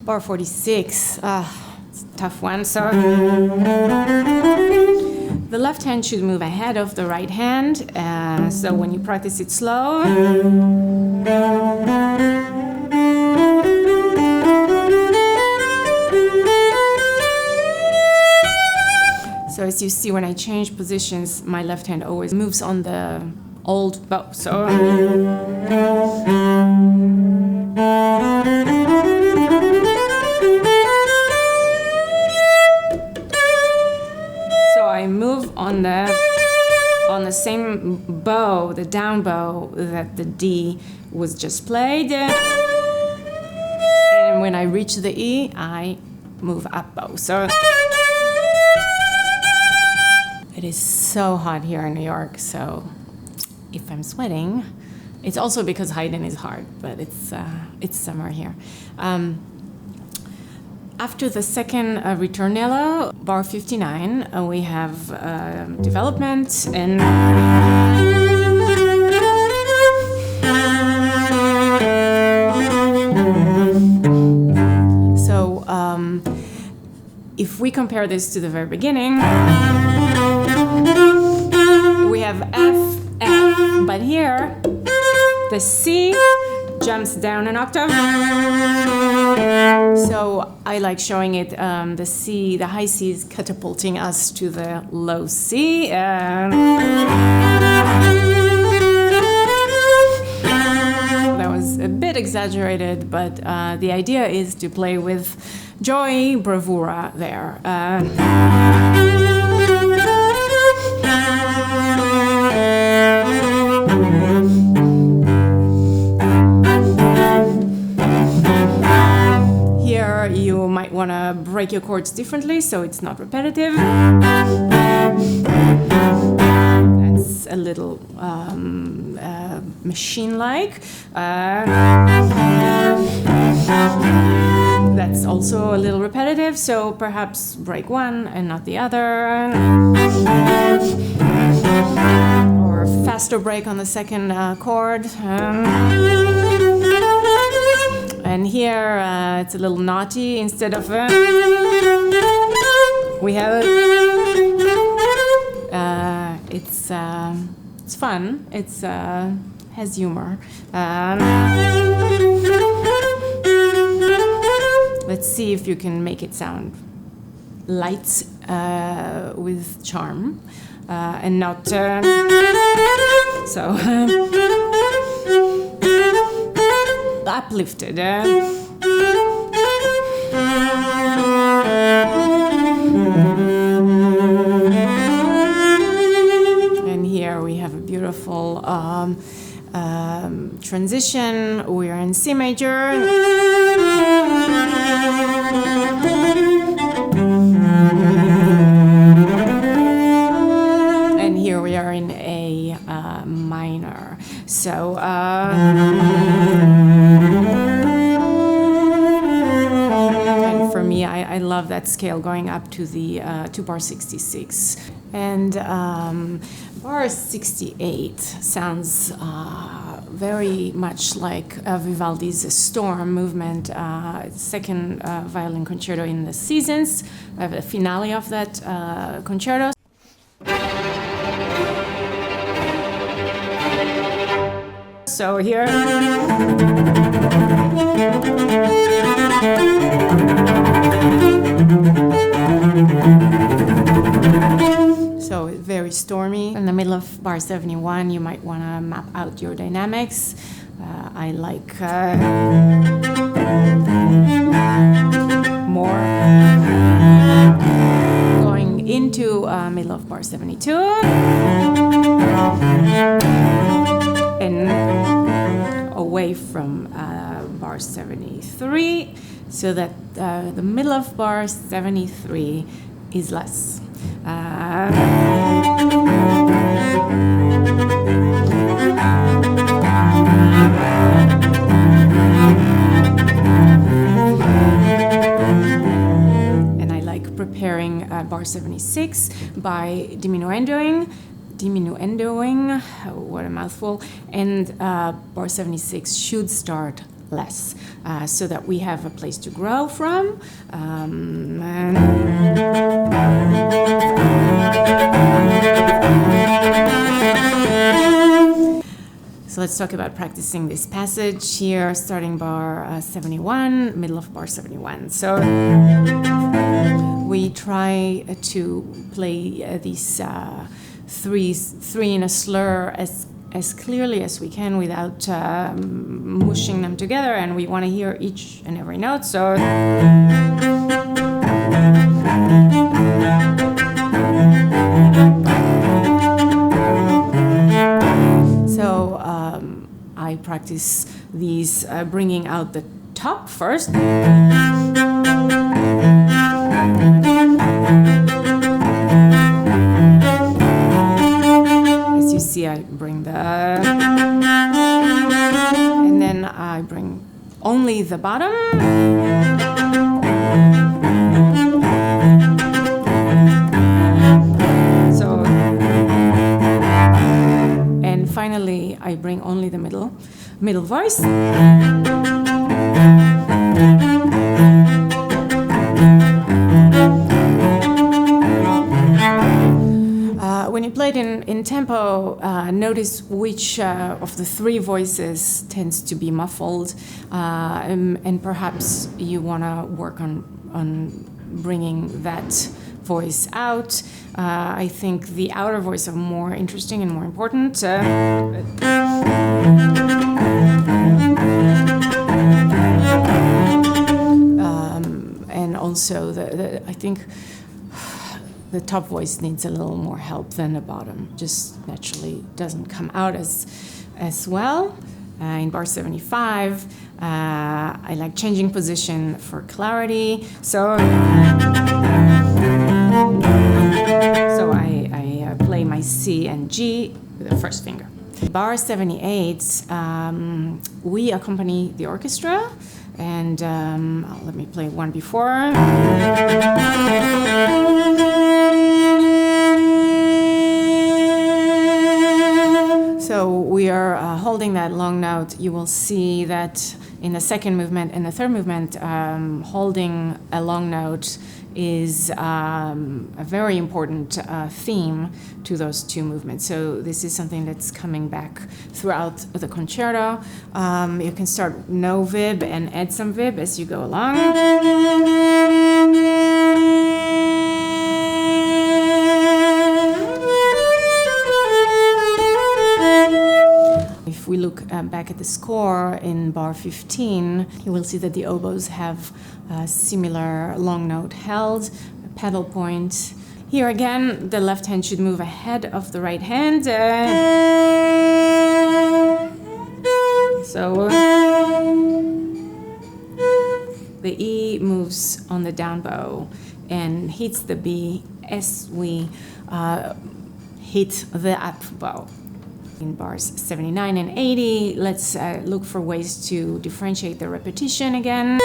Bar 46, it's a tough one. So the left hand should move ahead of the right hand. So when you practice it slow, so as you see, when I change positions, my left hand always moves on the old bow. So I move on the same bow, the down bow that the D was just played. And when I reach the E, I move up bow. So it is so hot here in New York, so if I'm sweating, it's also because Haydn is hard, but it's summer here. After the second ritornello, bar 59, we have development and so if we compare this to the very beginning, we have F, F, but here the C jumps down an octave. So I like showing it, the C, the high C is catapulting us to the low C. That was a bit exaggerated, but the idea is to play with joy, bravura there. You might want to break your chords differently so it's not repetitive. That's a little machine-like. That's also a little repetitive, so perhaps break one and not the other. Or faster break on the second chord. And here it's a little naughty. Instead of we have it's fun. It's has humor. Let's see if you can make it sound light with charm and not so. Uplifted. And here we have a beautiful transition. We are in C major. And here we are in A minor. So and for me, I love that scale going up to the to bar 66. And bar 68 sounds very much like Vivaldi's Storm movement, second violin concerto in the Seasons. I have the finale of that concerto. So here, so very stormy. In the middle of bar 71, you might want to map out your dynamics. I like more going into middle of bar 72. And away from bar 73, so that the middle of bar 73 is less. And I like preparing bar 76 by diminuendoing, what a mouthful, and bar 76 should start less, so that we have a place to grow from. So let's talk about practicing this passage here, starting bar 71, middle of bar 71. So we try to play these three in a slur as clearly as we can without mushing them together, and we want to hear each and every note. So I practice these bringing out the top first. As you see, I bring the, and then I bring only the bottom. So, and finally, I bring only the middle voice. When you play it in tempo, notice which of the three voices tends to be muffled, and perhaps you want to work on bringing that voice out. I think the outer voice are more interesting and more important. And also, I think the top voice needs a little more help than the bottom. Just naturally doesn't come out as well. In bar 75, I like changing position for clarity. So I play my C and G with the first finger. Bar 78, we accompany the orchestra, and let me play one before. So we are holding that long note. You will see that in the second movement and the third movement, holding a long note is a very important theme to those two movements. So this is something that's coming back throughout the concerto. You can start no vib and add some vib as you go along. If we look back at the score in bar 15, you will see that the oboes have a similar long note held, a pedal point. Here again, the left hand should move ahead of the right hand. So the E moves on the down bow and hits the B as we hit the up bow. In bars 79 and 80, let's look for ways to differentiate the repetition again.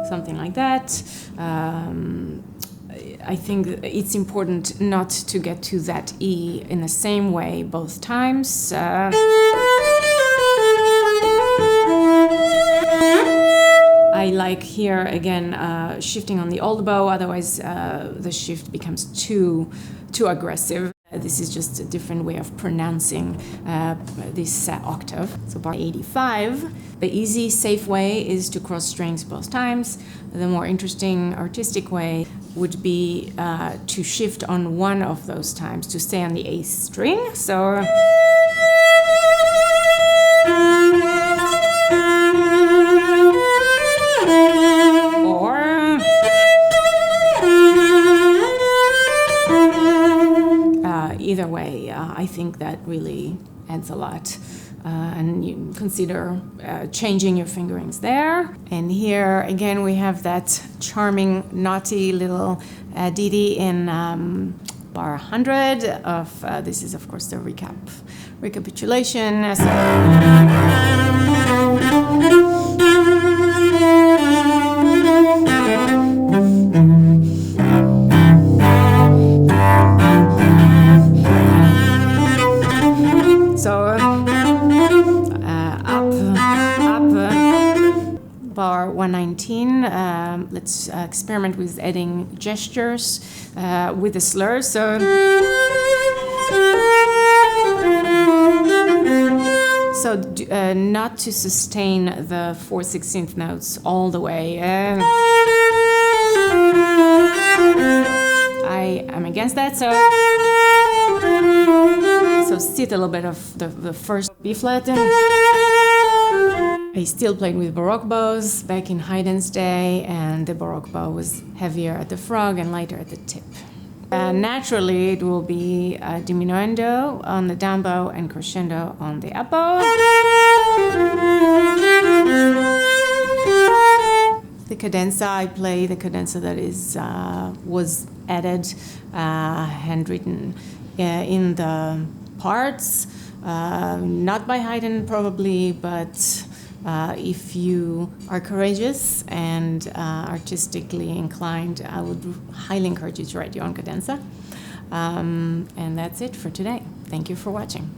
Something like that. I think it's important not to get to that E in the same way both times. I like here again shifting on the old bow, otherwise the shift becomes too aggressive. This is just a different way of pronouncing this octave. So bar 85, the easy, safe way is to cross strings both times. The more interesting, artistic way would be to shift on one of those times, to stay on the A string. So either way, I think that really adds a lot. And you consider changing your fingerings there. And here, again, we have that charming, naughty little ditty in bar 100 of, this is, of course, the recapitulation. So up, bar 119. Let's experiment with adding gestures with the slur. So not to sustain the 4/16 notes all the way. I am against that, so sit a little bit of the first B flat. I still played with Baroque bows back in Haydn's day, and the Baroque bow was heavier at the frog and lighter at the tip. Naturally, it will be diminuendo on the down bow and crescendo on the up bow. The cadenza, I play the cadenza that was added, handwritten in the parts, not by Haydn probably, but if you are courageous and artistically inclined, I would highly encourage you to write your own cadenza. And that's it for today. Thank you for watching.